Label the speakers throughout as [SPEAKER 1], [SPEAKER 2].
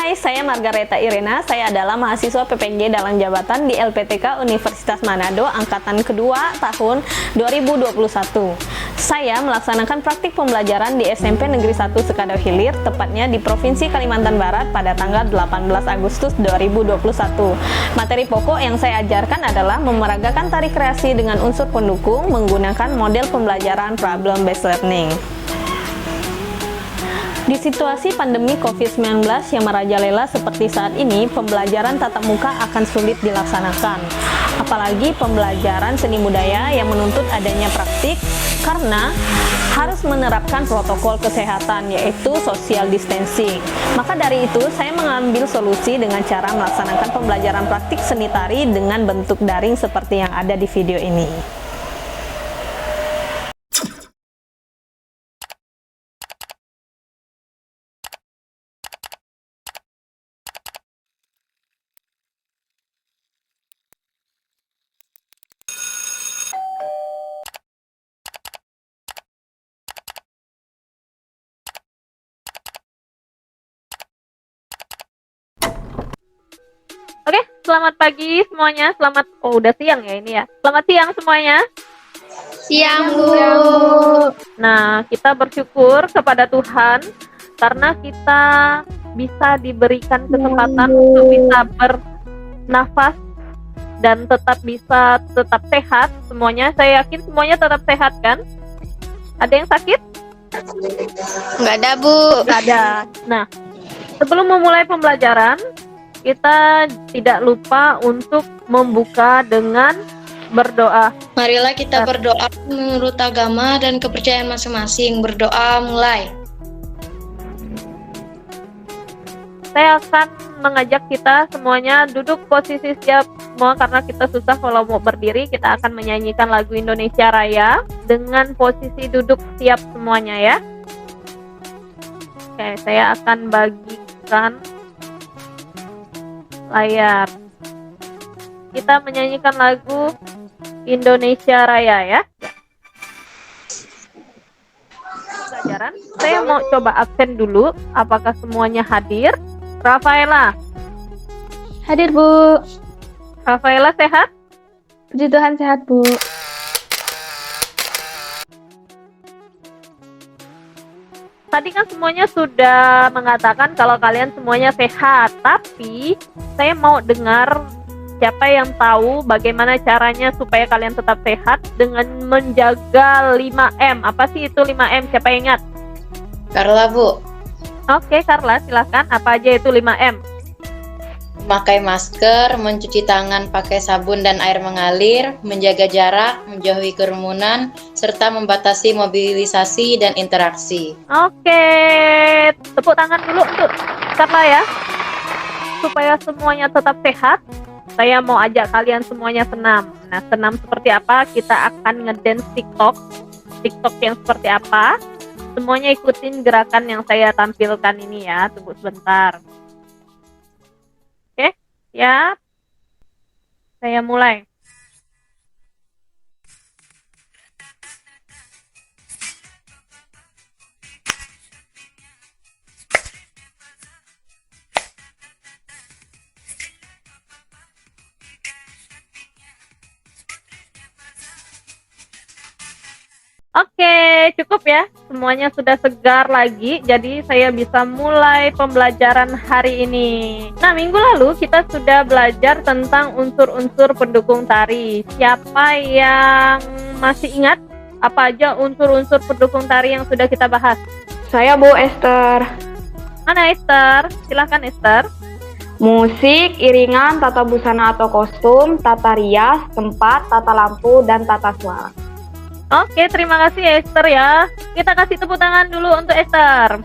[SPEAKER 1] Hai, saya Margareta Irena. Saya adalah mahasiswa PPG Dalang Jabatan di LPTK Universitas Manado angkatan kedua tahun 2021. Saya melaksanakan praktik pembelajaran di SMP Negeri 1 Sekadau Hilir, tepatnya di Provinsi Kalimantan Barat pada tanggal 18 Agustus 2021. Materi pokok yang saya ajarkan adalah memeragakan tari kreasi dengan unsur pendukung menggunakan model pembelajaran problem based learning. Di situasi pandemi COVID-19 yang merajalela seperti saat ini, pembelajaran tatap muka akan sulit dilaksanakan. Apalagi pembelajaran seni budaya yang menuntut adanya praktik karena harus menerapkan protokol kesehatan, yaitu social distancing. Maka dari itu, saya mengambil solusi dengan cara melaksanakan pembelajaran praktik seni tari dengan bentuk daring seperti yang ada di video ini.
[SPEAKER 2] Oke, selamat pagi semuanya. Udah siang ya ini ya. Selamat siang semuanya.
[SPEAKER 3] Siang, Bu.
[SPEAKER 2] Nah, kita bersyukur kepada Tuhan karena kita bisa diberikan kesempatan untuk bisa bernafas dan tetap sehat semuanya. Saya yakin semuanya tetap sehat kan? Ada yang sakit?
[SPEAKER 3] Nggak ada, Bu.
[SPEAKER 2] Nggak ada. Nah, sebelum memulai pembelajaran, kita tidak lupa untuk membuka dengan berdoa.
[SPEAKER 3] Marilah kita berdoa menurut agama dan kepercayaan masing-masing. Berdoa mulai.
[SPEAKER 2] Saya akan mengajak kita semuanya duduk posisi siap semua karena kita susah kalau mau berdiri. Kita akan menyanyikan lagu Indonesia Raya dengan posisi duduk siap semuanya ya. Oke, saya akan bagikan layar. Kita menyanyikan lagu Indonesia Raya ya. Pelajaran. Saya mau coba absen dulu. Apakah semuanya hadir? Rafaela.
[SPEAKER 4] Hadir, Bu.
[SPEAKER 2] Rafaela sehat?
[SPEAKER 4] Puji Tuhan sehat, Bu.
[SPEAKER 2] Tadi kan semuanya sudah mengatakan kalau kalian semuanya sehat, tapi saya mau dengar siapa yang tahu bagaimana caranya supaya kalian tetap sehat dengan menjaga 5M. Apa sih itu 5M? Siapa yang ingat?
[SPEAKER 3] Carla, Bu.
[SPEAKER 2] Oke, Carla, silahkan. Apa aja itu 5M?
[SPEAKER 3] Memakai masker, mencuci tangan pakai sabun dan air mengalir, menjaga jarak, menjauhi kerumunan, serta membatasi mobilisasi dan interaksi.
[SPEAKER 2] Oke, tepuk tangan dulu untuk Carla ya. Supaya semuanya tetap sehat, saya mau ajak kalian semuanya senam. Nah, senam seperti apa? Kita akan ngedance TikTok. TikTok yang seperti apa? Semuanya ikutin gerakan yang saya tampilkan ini ya. Tunggu sebentar. Oke, siap. Saya mulai. Oke, cukup ya. Semuanya sudah segar lagi, jadi saya bisa mulai pembelajaran hari ini. Nah, minggu lalu kita sudah belajar tentang unsur-unsur pendukung tari. Siapa yang masih ingat apa aja unsur-unsur pendukung tari yang sudah kita bahas?
[SPEAKER 4] Saya, Bu Esther.
[SPEAKER 2] Mana Esther? Silahkan Esther.
[SPEAKER 4] Musik, iringan, tata busana atau kostum, tata rias, tempat, tata lampu, dan tata suara.
[SPEAKER 2] Oke, terima kasih Esther ya. Kita kasih tepuk tangan dulu untuk Esther.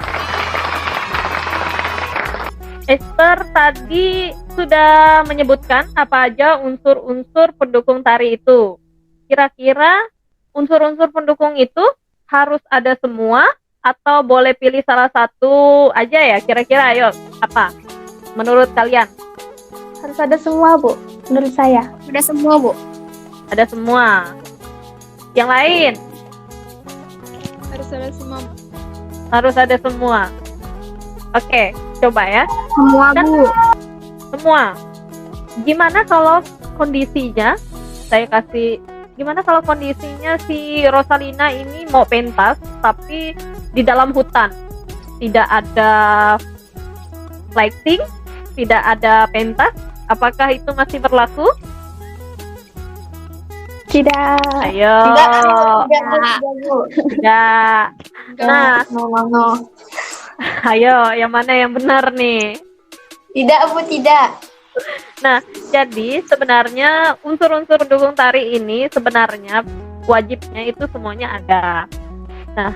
[SPEAKER 2] Esther tadi sudah menyebutkan apa aja unsur-unsur pendukung tari itu. Kira-kira unsur-unsur pendukung itu harus ada semua atau boleh pilih salah satu aja ya? Kira-kira ayo, apa? Menurut kalian?
[SPEAKER 4] Harus ada semua, Bu. Menurut saya.
[SPEAKER 3] Udah semua, Bu.
[SPEAKER 2] Ada semua. Yang lain?
[SPEAKER 4] Harus ada semua.
[SPEAKER 2] Harus ada semua. Oke, Coba ya.
[SPEAKER 4] Semua,
[SPEAKER 2] Dan
[SPEAKER 4] Bu.
[SPEAKER 2] semua. Gimana kalau kondisinya, gimana kalau kondisinya si Rosalina ini mau pentas tapi di dalam hutan, tidak ada lighting, tidak ada pentas, apakah itu masih berlaku?
[SPEAKER 1] Tidak.
[SPEAKER 2] Ayo. Tidak. Nah,
[SPEAKER 3] no.
[SPEAKER 2] ayo, yang mana yang benar nih?
[SPEAKER 3] Tidak, Bu, tidak.
[SPEAKER 2] Nah, jadi sebenarnya unsur-unsur pendukung tari ini sebenarnya wajibnya itu semuanya ada. Nah,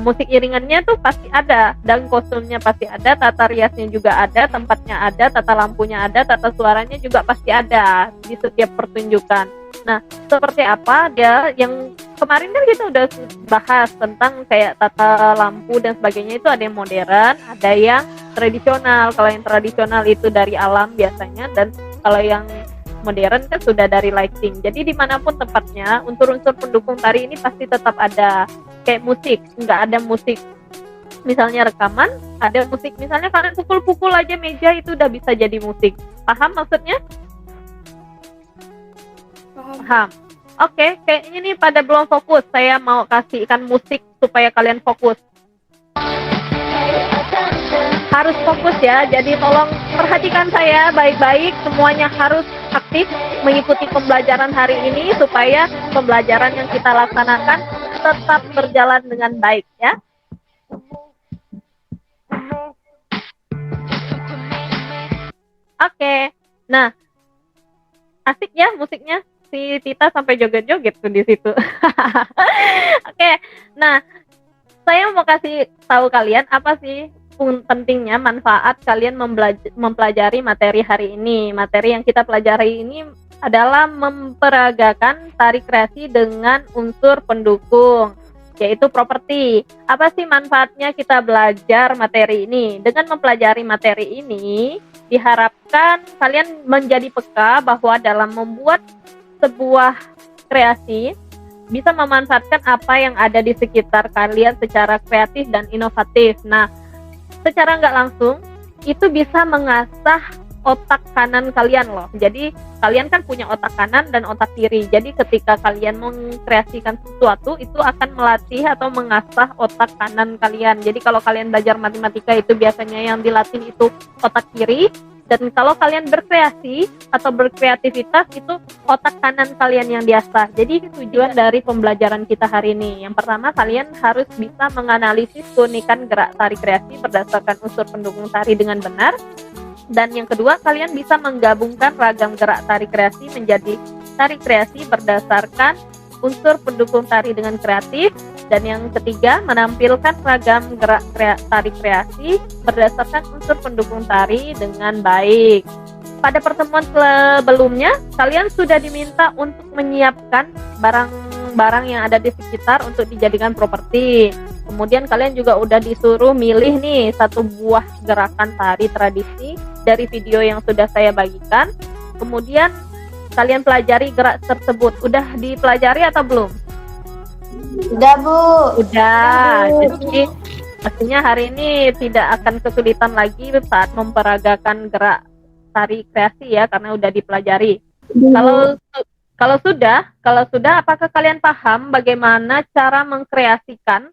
[SPEAKER 2] musik iringannya tuh pasti ada, dan kostumnya pasti ada, tata riasnya juga ada, tempatnya ada, tata lampunya ada, tata suaranya juga pasti ada di setiap pertunjukan. Nah, seperti apa dia yang kemarin kan kita udah bahas tentang kayak tata lampu dan sebagainya, itu ada yang modern, ada yang tradisional. Kalau yang tradisional itu dari alam biasanya, dan kalau yang modern kan sudah dari lighting. Jadi dimanapun tempatnya, unsur-unsur pendukung tari ini pasti tetap ada. Kayak musik, nggak ada musik misalnya rekaman, ada musik misalnya kalian pukul-pukul aja meja, itu udah bisa jadi musik. Paham maksudnya? Paham. Oke, kayaknya nih pada belum fokus. Saya mau kasihkan musik supaya kalian fokus. Harus fokus ya, jadi tolong perhatikan saya baik-baik. Semuanya harus aktif mengikuti pembelajaran hari ini supaya pembelajaran yang kita laksanakan tetap berjalan dengan baik ya. Oke. Nah, asik ya musiknya. Si Tita sampai joget-joget tuh di situ. Oke. Nah, saya mau kasih tahu kalian apa sih pentingnya manfaat kalian mempelajari materi hari ini. Materi yang kita pelajari ini adalah memperagakan tari kreasi dengan unsur pendukung, yaitu properti. Apa sih manfaatnya kita belajar materi ini? Dengan mempelajari materi ini, diharapkan kalian menjadi peka bahwa dalam membuat sebuah kreasi bisa memanfaatkan apa yang ada di sekitar kalian secara kreatif dan inovatif. Nah, secara nggak langsung itu bisa mengasah otak kanan kalian loh. Jadi kalian kan punya otak kanan dan otak kiri. Jadi ketika kalian mengkreasikan sesuatu, itu akan melatih atau mengasah otak kanan kalian. Jadi kalau kalian belajar matematika itu biasanya yang dilatih itu otak kiri. Dan kalau kalian berkreasi atau berkreativitas, itu otak kanan kalian yang diasah. Jadi tujuan dari pembelajaran kita hari ini, yang pertama kalian harus bisa menganalisis keunikan gerak tari kreasi berdasarkan unsur pendukung tari dengan benar. Dan yang kedua, kalian bisa menggabungkan ragam gerak tari kreasi menjadi tari kreasi berdasarkan unsur pendukung tari dengan kreatif. Dan yang ketiga, menampilkan ragam gerak tari kreasi berdasarkan unsur pendukung tari dengan baik. Pada pertemuan sebelumnya, kalian sudah diminta untuk menyiapkan barang-barang yang ada di sekitar untuk dijadikan properti. Kemudian kalian juga udah disuruh milih nih satu buah gerakan tari tradisi dari video yang sudah saya bagikan. Kemudian kalian pelajari gerak tersebut. Udah dipelajari atau belum?
[SPEAKER 3] Udah, Bu.
[SPEAKER 2] Udah. Jadi pastinya hari ini tidak akan kesulitan lagi saat memperagakan gerak tari kreasi ya, karena udah dipelajari. Kalau sudah, apakah kalian paham bagaimana cara mengkreasikan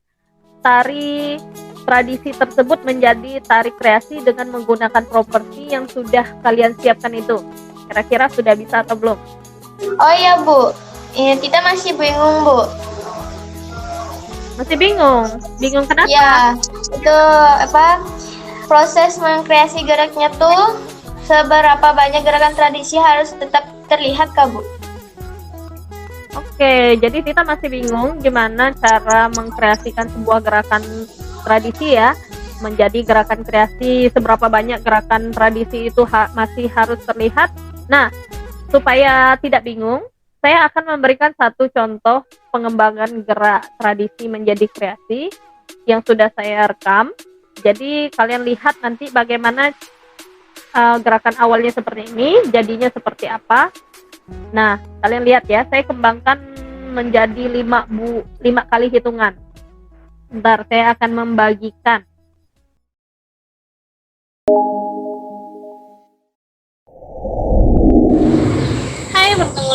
[SPEAKER 2] tari tradisi tersebut menjadi tari kreasi dengan menggunakan properti yang sudah kalian siapkan itu? Kira-kira sudah bisa atau belum?
[SPEAKER 5] Oh iya, Bu. Kita masih bingung, Bu.
[SPEAKER 2] Masih bingung? Bingung kenapa?
[SPEAKER 5] Ya, itu proses mengkreasi geraknya tuh seberapa banyak gerakan tradisi harus tetap terlihat, Kak, Bu?
[SPEAKER 2] Oke, jadi kita masih bingung gimana cara mengkreasikan sebuah gerakan tradisi ya menjadi gerakan kreasi, seberapa banyak gerakan tradisi itu masih harus terlihat. Nah, supaya tidak bingung, saya akan memberikan satu contoh pengembangan gerak tradisi menjadi kreasi yang sudah saya rekam. Jadi kalian lihat nanti bagaimana gerakan awalnya seperti ini, jadinya seperti apa. Nah, kalian lihat ya, saya kembangkan menjadi 5 kali hitungan. Bentar, saya akan membagikan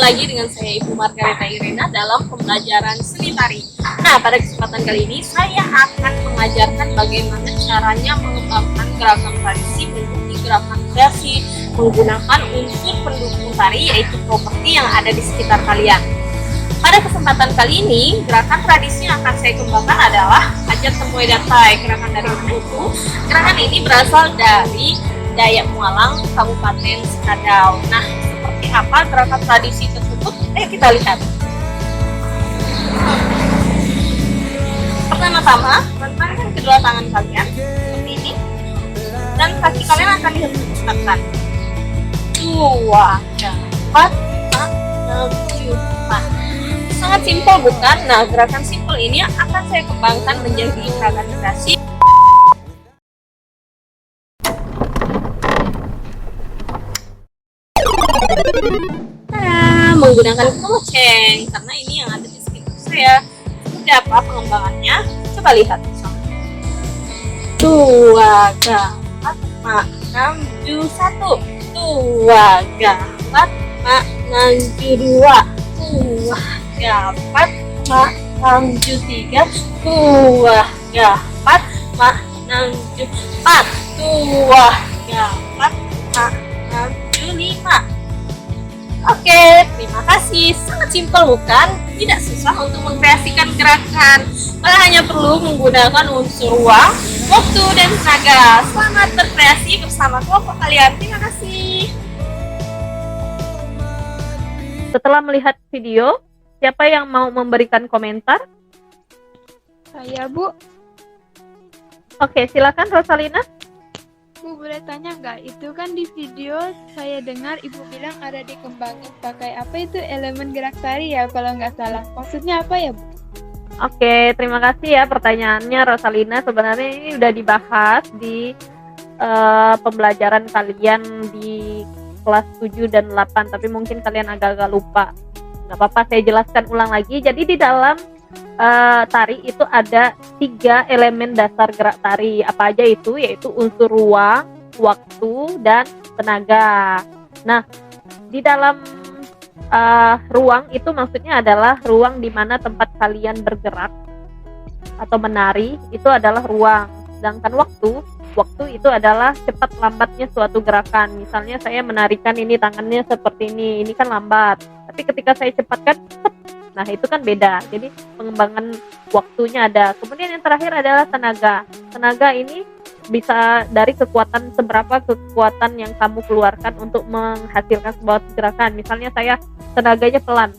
[SPEAKER 1] lagi dengan saya Ibu Margareta Irena dalam pembelajaran seni tari. Nah, pada kesempatan kali ini saya akan mengajarkan bagaimana caranya mengembangkan gerakan tradisi menjadi gerakan kreasi menggunakan unsur pendukung tari, yaitu properti yang ada di sekitar kalian. Pada kesempatan kali ini, gerakan tradisi yang akan saya kembangkan adalah Hajat Temuai Datai, gerakan dari Buku. Gerakan ini berasal dari Dayak Mualang, Kabupaten Sekadau. Nah, seperti apa gerakan tradisi tersebut? Ayo kita lihat. Pertama-tama, rentangkan kedua tangan kalian seperti ini, dan kaki kalian akan dihentuskan. 2, 4, 5, 6, 7, 8. Sangat simpel bukan? Nah, gerakan simpel ini akan saya kembangkan menjadi gerakan kreasi. Menggunakan keloceng, karena ini yang ada di sekitar saya. Seperti apa pengembangannya? Coba lihat. 2, 4, 5, 6, 7, 1. 2, 4, 5, 6, 7, 2. 2, 4, 5, 6, 7, 3. 2, 4, 5, 6, 7, 4. 2, 4, 5, 6, 7, 5. Oke, terima kasih. Sangat simpel bukan? Tidak susah untuk mengkreasikan gerakan. Kalian hanya perlu menggunakan unsur ruang, waktu, dan tenaga. Selamat berkreasi bersama kelompok kalian. Terima kasih.
[SPEAKER 2] Setelah melihat video, siapa yang mau memberikan komentar?
[SPEAKER 6] Saya, Bu.
[SPEAKER 2] Oke, silakan Rosalina.
[SPEAKER 6] Bu, boleh tanya nggak? Itu kan di video saya dengar Ibu bilang ada dikembangin pakai apa itu elemen gerak tari ya kalau nggak salah. Maksudnya apa ya, Bu?
[SPEAKER 2] Oke, terima kasih ya pertanyaannya Rosalina. Sebenarnya ini udah dibahas di pembelajaran kalian di kelas 7 dan 8, tapi mungkin kalian agak-agak lupa. Nggak apa-apa, saya jelaskan ulang lagi. Jadi di dalam tari itu ada 3 elemen dasar gerak tari. Apa aja itu? Yaitu unsur ruang, waktu, dan tenaga. Nah, di dalam ruang itu maksudnya adalah ruang di mana tempat kalian bergerak atau menari, itu adalah ruang. Sedangkan waktu itu adalah cepat lambatnya suatu gerakan. Misalnya saya menarikan ini tangannya seperti ini kan lambat. Tapi ketika saya cepatkan, nah itu kan beda. Jadi pengembangan waktunya ada. Kemudian yang terakhir adalah tenaga. Tenaga ini bisa dari seberapa kekuatan yang kamu keluarkan untuk menghasilkan sebuah gerakan. Misalnya saya tenaganya pelan.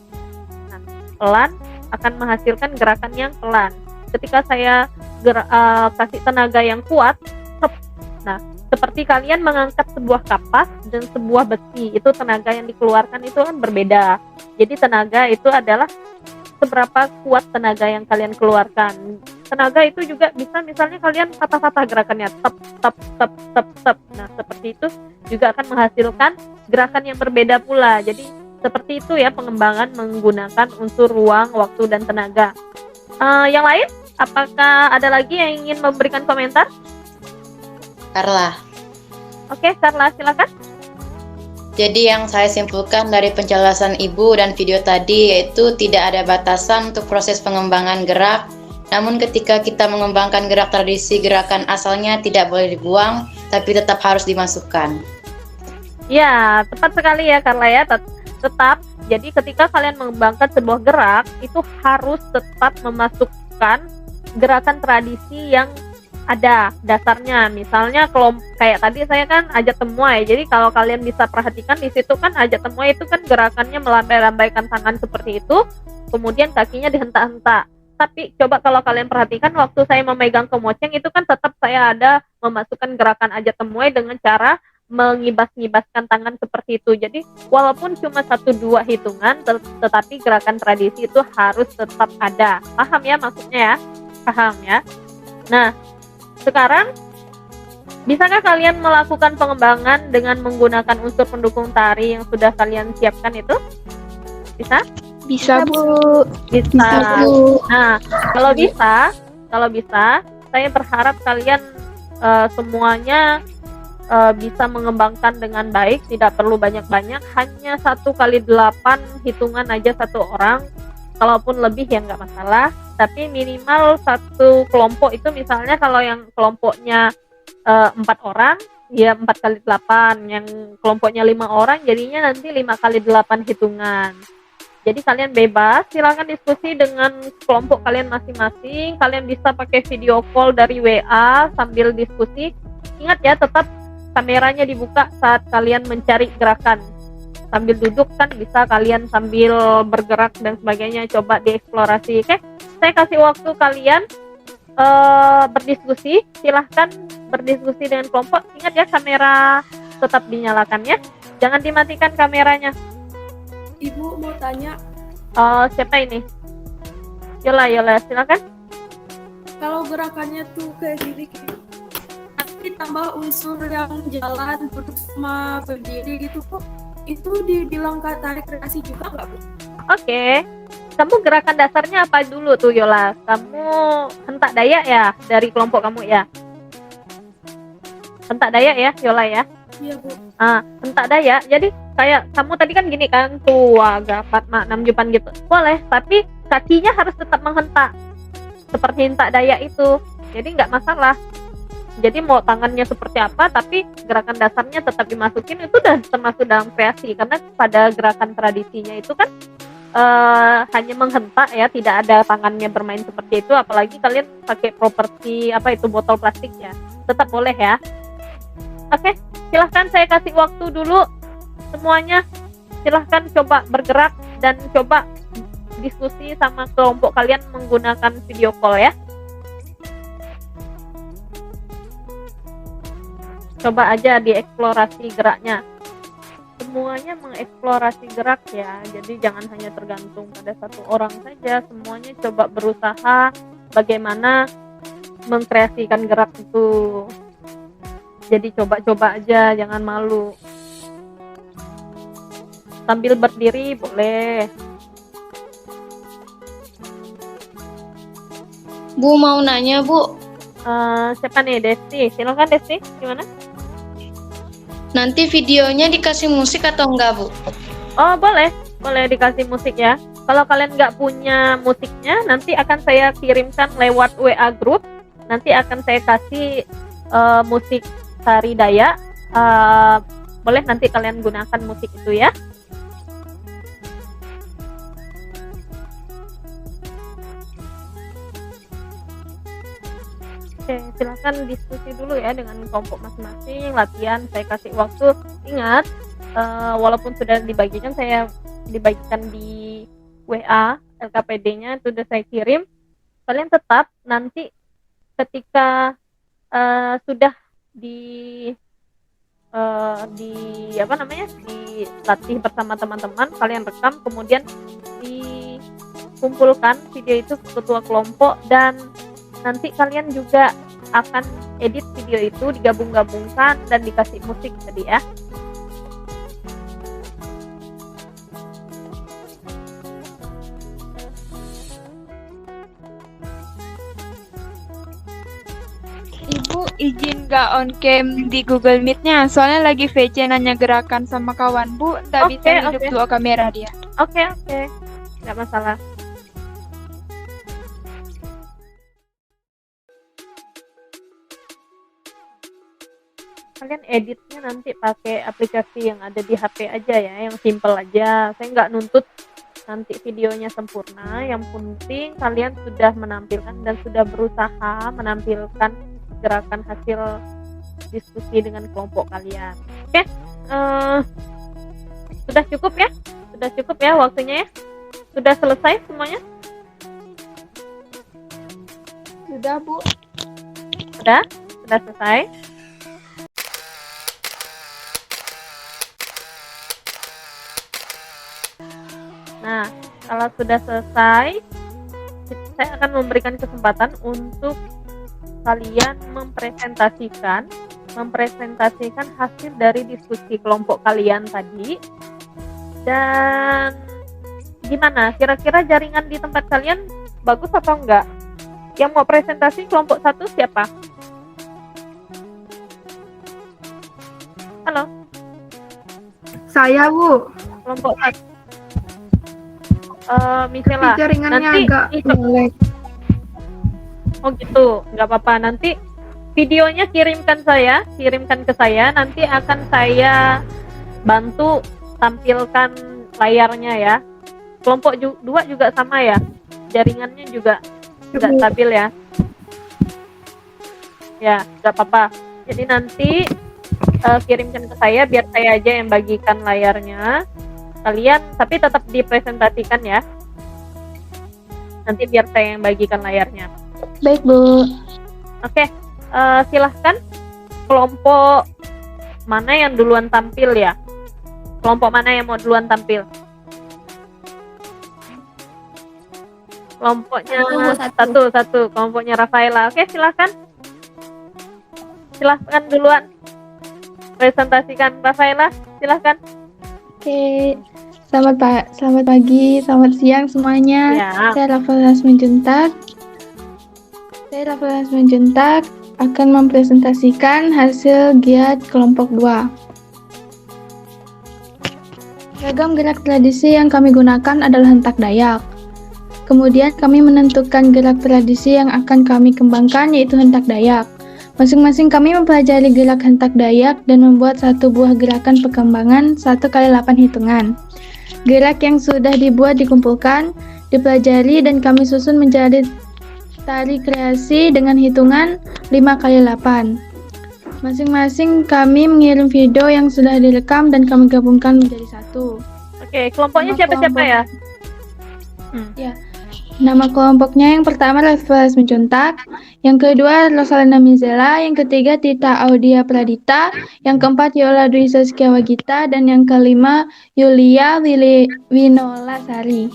[SPEAKER 2] Nah, pelan akan menghasilkan gerakan yang pelan. Ketika saya kasih tenaga yang kuat, nah seperti kalian mengangkat sebuah kapas dan sebuah besi, itu tenaga yang dikeluarkan itu kan berbeda. Jadi tenaga itu adalah seberapa kuat tenaga yang kalian keluarkan. Tenaga itu juga bisa misalnya kalian patah-patah gerakannya, tep. Nah seperti itu juga akan menghasilkan gerakan yang berbeda pula. Jadi seperti itu ya pengembangan menggunakan unsur ruang, waktu, dan tenaga. Yang lain, apakah ada lagi yang ingin memberikan komentar?
[SPEAKER 3] Carla.
[SPEAKER 2] Oke, Carla, silakan.
[SPEAKER 3] Jadi yang saya simpulkan dari penjelasan Ibu dan video tadi yaitu tidak ada batasan untuk proses pengembangan gerak. Namun ketika kita mengembangkan gerak tradisi, gerakan asalnya tidak boleh dibuang, tapi tetap harus dimasukkan.
[SPEAKER 2] Ya, tepat sekali ya Carla ya. Tetap. Jadi ketika kalian mengembangkan sebuah gerak, itu harus tetap memasukkan gerakan tradisi yang ada dasarnya. Misalnya kalau kayak tadi saya kan ajat temuai. Jadi kalau kalian bisa perhatikan di situ kan ajat temuai itu kan gerakannya melambai-lambaikan tangan seperti itu, kemudian kakinya dihentak-hentak. Tapi coba kalau kalian perhatikan waktu saya memegang kemoceng itu kan tetap saya ada memasukkan gerakan ajat temuai dengan cara mengibas-ngibaskan tangan seperti itu. Jadi walaupun cuma 1-2 hitungan, tetapi gerakan tradisi itu harus tetap ada. Paham ya maksudnya ya? Paham ya? Nah, sekarang, bisakah kalian melakukan pengembangan dengan menggunakan unsur pendukung tari yang sudah kalian siapkan itu? Bisa?
[SPEAKER 6] Bisa, Bu.
[SPEAKER 2] Bisa.
[SPEAKER 6] Bu.
[SPEAKER 2] Nah, kalau bisa, saya berharap kalian semuanya bisa mengembangkan dengan baik, tidak perlu banyak-banyak, hanya 1 kali 8 hitungan aja satu orang. Kalaupun lebih ya nggak masalah, tapi minimal satu kelompok itu, misalnya kalau yang kelompoknya 4 orang ya 4 kali 8, yang kelompoknya 5 orang jadinya nanti 5 kali 8 hitungan. Jadi kalian bebas, silakan diskusi dengan kelompok kalian masing-masing. Kalian bisa pakai video call dari WA sambil diskusi. Ingat ya, tetap kameranya dibuka saat kalian mencari gerakan. Sambil duduk kan bisa kalian sambil bergerak dan sebagainya, coba dieksplorasi. Oke, saya kasih waktu kalian berdiskusi. Silahkan berdiskusi dengan kelompok. Ingat ya, kamera tetap dinyalakan ya, jangan dimatikan kameranya.
[SPEAKER 7] Ibu mau tanya,
[SPEAKER 2] Siapa ini? Yola, silakan.
[SPEAKER 7] kalau gerakannya tuh kayak gini, tapi tambah unsur yang jalan, duduk sama berdiri gitu kok, itu dibilang tarik kreasi juga nggak, Bu?
[SPEAKER 2] Oke. Kamu gerakan dasarnya apa dulu tuh, Yola? Kamu hentak Dayak ya dari kelompok kamu ya? Hentak Dayak ya, Yola ya?
[SPEAKER 7] Iya, Bu.
[SPEAKER 2] Hentak Dayak. Jadi kayak kamu tadi kan gini kan, tuh agak 4, 6 jupan gitu. Boleh, tapi kakinya harus tetap menghentak. Seperti hentak Dayak itu. Jadi nggak masalah. Jadi mau tangannya seperti apa, tapi gerakan dasarnya tetap dimasukin, itu udah termasuk dalam kreasi. Karena pada gerakan tradisinya itu kan hanya menghentak ya, tidak ada tangannya bermain seperti itu. Apalagi kalian pakai properti apa itu, botol plastik ya, tetap boleh ya. Oke, silahkan saya kasih waktu dulu semuanya. Silahkan coba bergerak dan coba diskusi sama kelompok kalian menggunakan video call ya. Coba aja dieksplorasi geraknya. Semuanya mengeksplorasi gerak ya, jadi jangan hanya tergantung pada satu orang saja. Semuanya coba berusaha bagaimana mengkreasikan gerak itu. Jadi coba-coba aja, jangan malu. Sambil berdiri boleh.
[SPEAKER 3] Bu mau nanya, Bu.
[SPEAKER 2] Siapa nih, Desti? Silakan Desti, gimana?
[SPEAKER 3] Nanti videonya dikasih musik atau enggak, Bu?
[SPEAKER 2] Oh boleh dikasih musik ya. Kalau kalian nggak punya musiknya, nanti akan saya kirimkan lewat WA group. Nanti akan saya kasih musik tari Dayak. Boleh nanti kalian gunakan musik itu ya. Oke, silakan diskusi dulu ya dengan kelompok masing-masing, latihan. Saya kasih waktu. Ingat, walaupun sudah dibagikan, saya dibagikan di WA LKPD-nya itu sudah saya kirim. Kalian tetap nanti ketika sudah dilatih dilatih bersama teman-teman, kalian rekam, kemudian dikumpulkan video itu ke ketua kelompok, dan nanti kalian juga akan edit video itu, digabung-gabungkan dan dikasih musik tadi ya.
[SPEAKER 6] Ibu izin nggak on cam di Google Meet-nya, soalnya lagi VC nanya gerakan sama kawan Bu, nggak bisa hidup dua kamera dia.
[SPEAKER 2] Oke, nggak masalah. Kalian editnya nanti pakai aplikasi yang ada di HP aja ya, yang simple aja. Saya nggak nuntut nanti videonya sempurna, yang penting kalian sudah menampilkan dan sudah berusaha menampilkan gerakan hasil diskusi dengan kelompok kalian. Oke, sudah cukup ya waktunya ya? Sudah selesai semuanya?
[SPEAKER 6] Sudah Bu.
[SPEAKER 2] Sudah selesai. Nah, kalau sudah selesai, saya akan memberikan kesempatan untuk kalian mempresentasikan hasil dari diskusi kelompok kalian tadi. Dan gimana? Kira-kira jaringan di tempat kalian bagus atau enggak? Yang mau presentasi kelompok 1 siapa? Halo,
[SPEAKER 8] Saya, Bu.
[SPEAKER 2] kelompok 1. Misela,
[SPEAKER 8] Jaringannya
[SPEAKER 2] nanti
[SPEAKER 8] agak nge-lag.
[SPEAKER 2] oh gitu, nggak apa-apa. Nanti videonya kirimkan ke saya. Nanti akan saya bantu tampilkan layarnya ya. Kelompok 2 juga sama ya, jaringannya juga nggak stabil ya. Ya, nggak apa-apa. Jadi nanti kirimkan ke saya biar saya aja yang bagikan layarnya. Kalian tapi tetap dipresentasikan ya. Nanti biar saya yang bagikan layarnya.
[SPEAKER 4] Baik, Bu.
[SPEAKER 2] Oke, silahkan kelompok mana yang duluan tampil ya? Kelompok mana yang mau duluan tampil? Kelompoknya satu. Kelompoknya Rafaela. Oke, silahkan duluan presentasikan. Rafaela, silahkan.
[SPEAKER 9] Oke, selamat pagi, selamat siang semuanya.
[SPEAKER 2] Ya.
[SPEAKER 9] Saya Rafaela Simanjuntak akan mempresentasikan hasil giat kelompok 2. Ragam gerak tradisi yang kami gunakan adalah hentak Dayak. Kemudian kami menentukan gerak tradisi yang akan kami kembangkan, yaitu hentak Dayak. Masing-masing kami mempelajari gerak hentak Dayak dan membuat satu buah gerakan perkembangan 1x8 hitungan. Gerak yang sudah dibuat dikumpulkan, dipelajari, dan kami susun menjadi tari kreasi dengan hitungan 5x8. Masing-masing kami mengirim video yang sudah direkam dan kami gabungkan menjadi satu.
[SPEAKER 2] Oke, kelompoknya siapa-siapa ya?
[SPEAKER 9] Ya. Nama kelompoknya yang pertama Rafaela Simanjuntak, yang kedua Rosalina Mizela, yang ketiga Tita Audia Pradita, yang keempat Yola Dwi Saskia Wagita, dan yang kelima Yulia Winola Sari.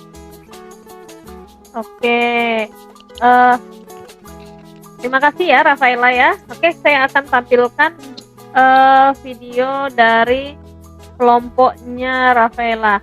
[SPEAKER 2] Oke, terima kasih ya Rafaela ya. Oke, saya akan tampilkan video dari kelompoknya Rafaela.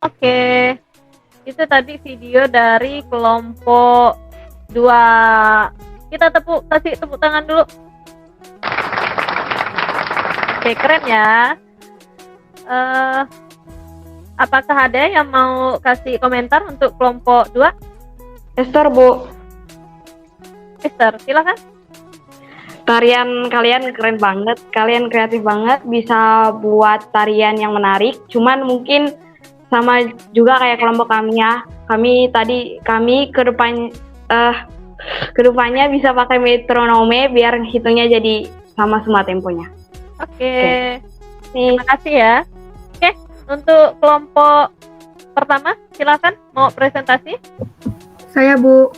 [SPEAKER 2] Oke, itu tadi video dari kelompok 2. Kita kasih tepuk tangan dulu. Oke, keren ya. Apakah ada yang mau kasih komentar untuk kelompok 2?
[SPEAKER 4] Esther, Bu.
[SPEAKER 2] Esther, silakan.
[SPEAKER 4] Tarian kalian keren banget, kalian kreatif banget, bisa buat tarian yang menarik. Cuman mungkin sama juga kayak kelompok kami ya. Kami kedepannya bisa pakai metronome biar hitungnya jadi sama semua temponya.
[SPEAKER 2] Oke. Terima kasih ya. Oke, untuk kelompok pertama silakan mau presentasi.
[SPEAKER 8] Saya, Bu.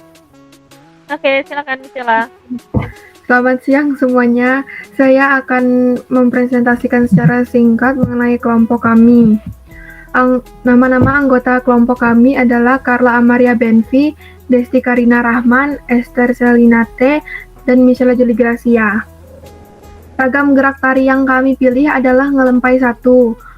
[SPEAKER 2] Oke, silakan Sila.
[SPEAKER 8] Selamat siang semuanya. Saya akan mempresentasikan secara singkat mengenai kelompok kami. Nama-nama anggota kelompok kami adalah Carla Amaria Benvi, Desti Karina Rahman, Esther Selinate, dan Michelle Juli Gracia. Ragam gerak tari yang kami pilih adalah ngelempai 1.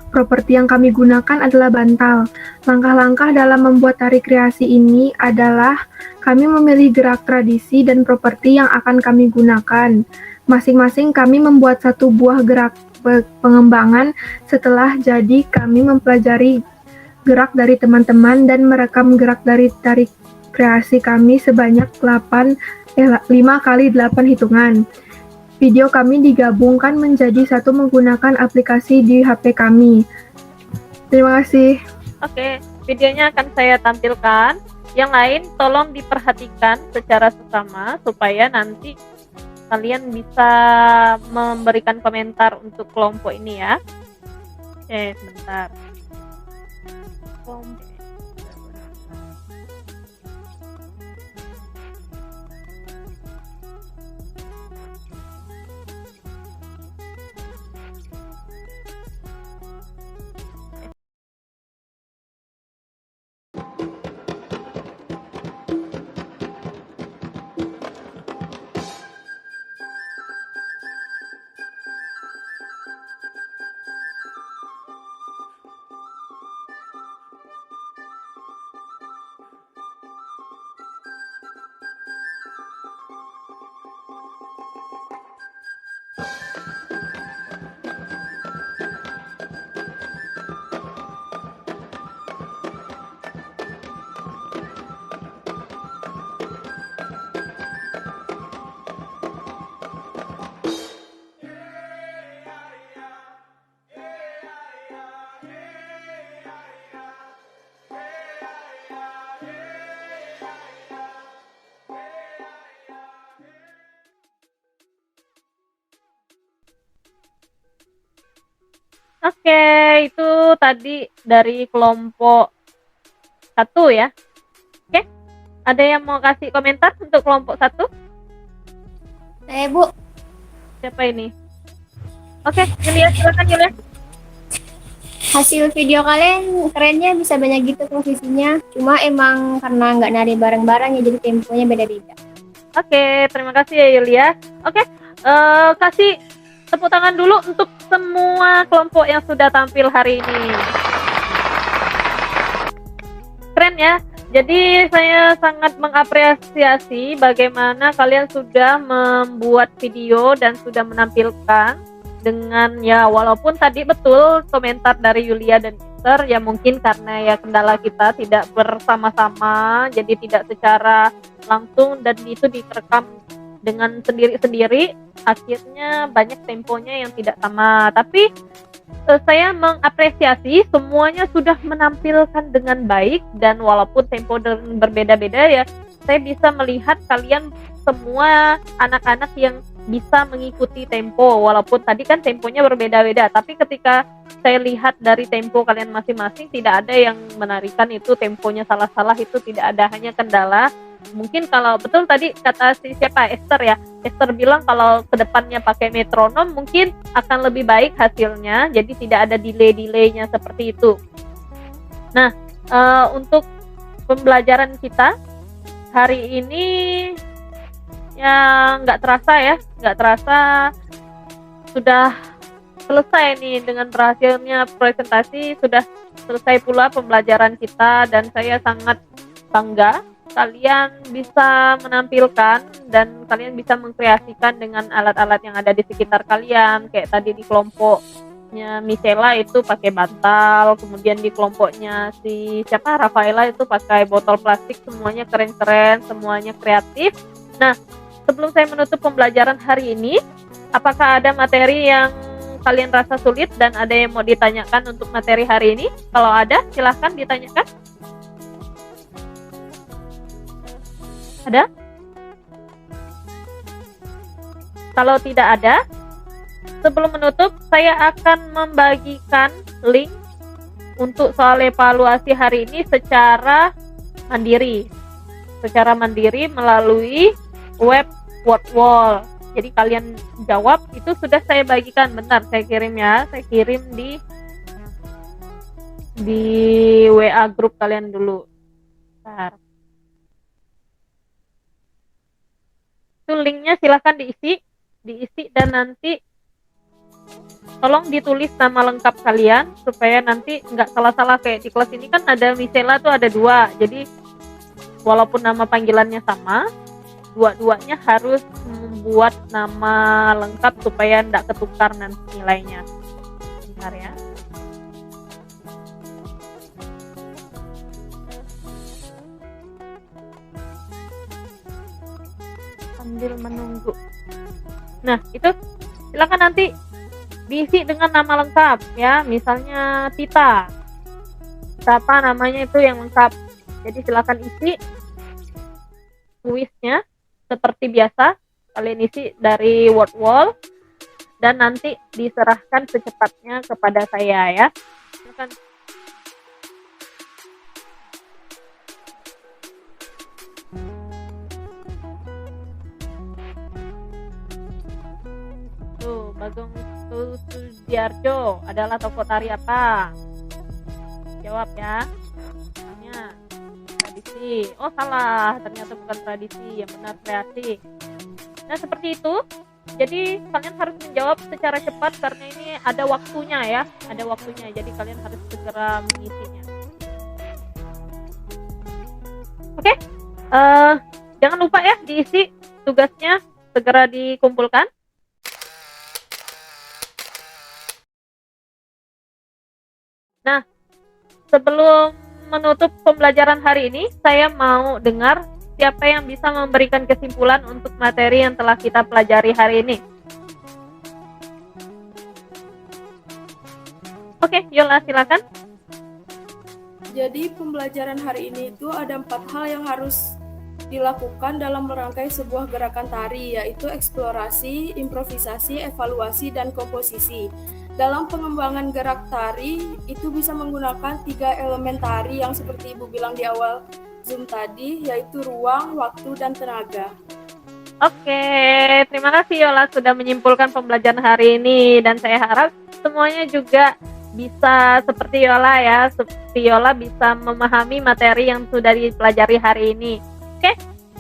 [SPEAKER 8] Properti yang kami gunakan adalah bantal. Langkah-langkah dalam membuat tari kreasi ini adalah kami memilih gerak tradisi dan properti yang akan kami gunakan. Masing-masing kami membuat satu buah gerak pengembangan. Setelah jadi, kami mempelajari gerak dari teman-teman dan merekam gerak dari tari kreasi kami sebanyak 5x8 hitungan. Video kami digabungkan menjadi satu menggunakan aplikasi di HP kami. Terima kasih.
[SPEAKER 2] Oke, videonya akan saya tampilkan. Yang lain tolong diperhatikan secara sesama supaya nanti kalian bisa memberikan komentar untuk kelompok ini ya. Sebentar. Oke, itu tadi dari kelompok 1 ya. Oke, ada yang mau kasih komentar untuk kelompok 1?
[SPEAKER 5] Bu.
[SPEAKER 2] Siapa ini? Oke, Yulia, silakan Yulia.
[SPEAKER 5] Hasil video kalian kerennya bisa banyak gitu posisinya. Cuma emang karena nggak nari bareng-bareng ya jadi temponya beda-beda.
[SPEAKER 2] Oke, terima kasih ya Yulia. Oke, kasih tepuk tangan dulu untuk semua kelompok yang sudah tampil hari ini. Keren ya. Jadi saya sangat mengapresiasi bagaimana kalian sudah membuat video dan sudah menampilkan dengan ya walaupun tadi betul komentar dari Yulia dan Esther ya mungkin karena ya kendala kita tidak bersama-sama jadi tidak secara langsung dan itu direkam dengan sendiri-sendiri akhirnya banyak temponya yang tidak sama, tapi saya mengapresiasi semuanya sudah menampilkan dengan baik dan walaupun tempo berbeda-beda ya saya bisa melihat kalian semua anak-anak yang bisa mengikuti tempo walaupun tadi kan temponya berbeda-beda, tapi ketika saya lihat dari tempo kalian masing-masing tidak ada yang menarikan itu temponya salah-salah, itu tidak ada, hanya kendala. Mungkin kalau betul tadi kata siapa Esther ya, Esther bilang kalau kedepannya pakai metronom mungkin akan lebih baik hasilnya, jadi tidak ada delay-delaynya seperti itu. Nah, untuk pembelajaran kita hari ini ya nggak terasa sudah selesai nih dengan berhasilnya presentasi, sudah selesai pula pembelajaran kita dan saya sangat bangga kalian bisa menampilkan dan kalian bisa mengkreasikan dengan alat-alat yang ada di sekitar kalian. Kayak tadi di kelompoknya Misela itu pakai bantal, kemudian di kelompoknya si Rafaela itu pakai botol plastik, semuanya keren-keren, semuanya kreatif. Nah, sebelum saya menutup pembelajaran hari ini, apakah ada materi yang kalian rasa sulit dan ada yang mau ditanyakan untuk materi hari ini? Kalau ada, silahkan ditanyakan. Ada? Kalau tidak ada, sebelum menutup, saya akan membagikan link untuk soal evaluasi hari ini secara mandiri. Secara mandiri melalui web Wordwall. Jadi kalian jawab, itu sudah saya bagikan. Bentar, saya kirim ya. Saya kirim di WA grup kalian dulu. Bentar. Itu linknya silahkan diisi dan nanti tolong ditulis nama lengkap kalian supaya nanti nggak salah-salah. Kayak di kelas ini kan ada Misela tuh ada 2, jadi walaupun nama panggilannya sama, dua-duanya harus membuat nama lengkap supaya nggak ketukar nanti nilainya. Bentar ya. Sambil menunggu. Nah, itu silakan nanti diisi dengan nama lengkap ya, misalnya Tita. Siapa namanya itu yang lengkap. Jadi silakan isi kuisnya seperti biasa. Kalian isi dari Wordwall. dan nanti diserahkan secepatnya kepada saya ya. Silakan. Tuh, Bagong Sudiarjo adalah tokoh tari apa? Jawab ya. Tanya. Tradisi. Oh, salah. Ternyata bukan tradisi, yang benar kreasi. Nah, seperti itu. Jadi kalian harus menjawab secara cepat karena ini ada waktunya ya. Ada waktunya. Jadi kalian harus segera mengisinya. Oke. Jangan lupa ya diisi tugasnya, segera dikumpulkan. Nah, sebelum menutup pembelajaran hari ini, saya mau dengar siapa yang bisa memberikan kesimpulan untuk materi yang telah kita pelajari hari ini. Oke, Yola silakan.
[SPEAKER 7] Jadi pembelajaran hari ini itu ada 4 hal yang harus dilakukan dalam merangkai sebuah gerakan tari, yaitu eksplorasi, improvisasi, evaluasi, dan komposisi. Dalam pengembangan gerak tari, itu bisa menggunakan 3 elemen tari yang seperti Ibu bilang di awal Zoom tadi, yaitu ruang, waktu, dan tenaga.
[SPEAKER 2] Oke, terima kasih Yola sudah menyimpulkan pembelajaran hari ini, dan saya harap semuanya juga bisa seperti Yola ya, seperti Yola bisa memahami materi yang sudah dipelajari hari ini. Oke,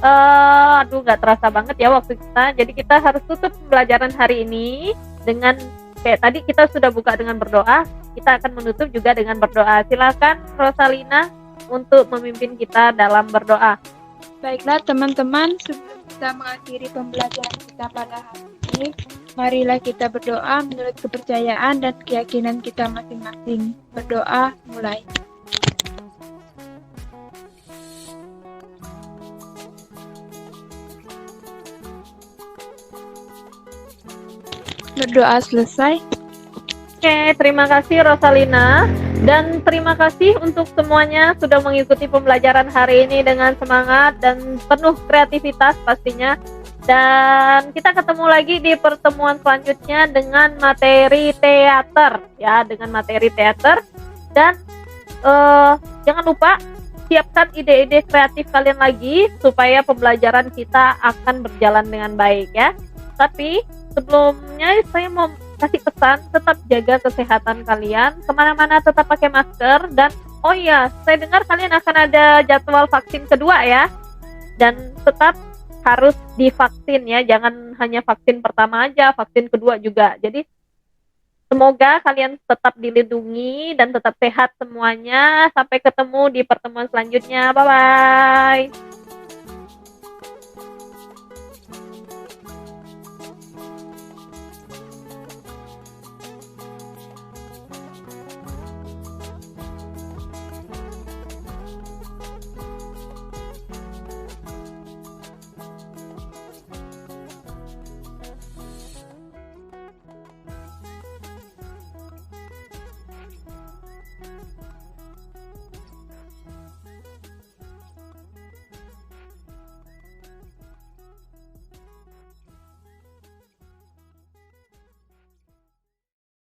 [SPEAKER 2] aduh nggak terasa banget ya waktu kita, jadi kita harus tutup pembelajaran hari ini dengan kayak tadi kita sudah buka dengan berdoa, kita akan menutup juga dengan berdoa. Silakan Rosalina untuk memimpin kita dalam berdoa.
[SPEAKER 6] Baiklah teman-teman, sebelum kita mengakhiri pembelajaran kita pada hari ini, marilah kita berdoa menurut kepercayaan dan keyakinan kita masing-masing. Berdoa mulai. Berdoa selesai.
[SPEAKER 2] Oke, terima kasih Rosalina, dan terima kasih untuk semuanya sudah mengikuti pembelajaran hari ini dengan semangat dan penuh kreativitas pastinya. Dan kita ketemu lagi di pertemuan selanjutnya dengan materi teater ya, dengan materi teater. Dan jangan lupa siapkan ide-ide kreatif kalian lagi supaya pembelajaran kita akan berjalan dengan baik ya. Tapi sebelumnya saya mau kasih pesan, tetap jaga kesehatan kalian, kemana-mana tetap pakai masker, dan oh iya, saya dengar kalian akan ada jadwal vaksin kedua ya, dan tetap harus divaksin ya, jangan hanya vaksin pertama aja, vaksin kedua juga. Jadi semoga kalian tetap dilindungi dan tetap sehat semuanya. Sampai ketemu di pertemuan selanjutnya, bye-bye.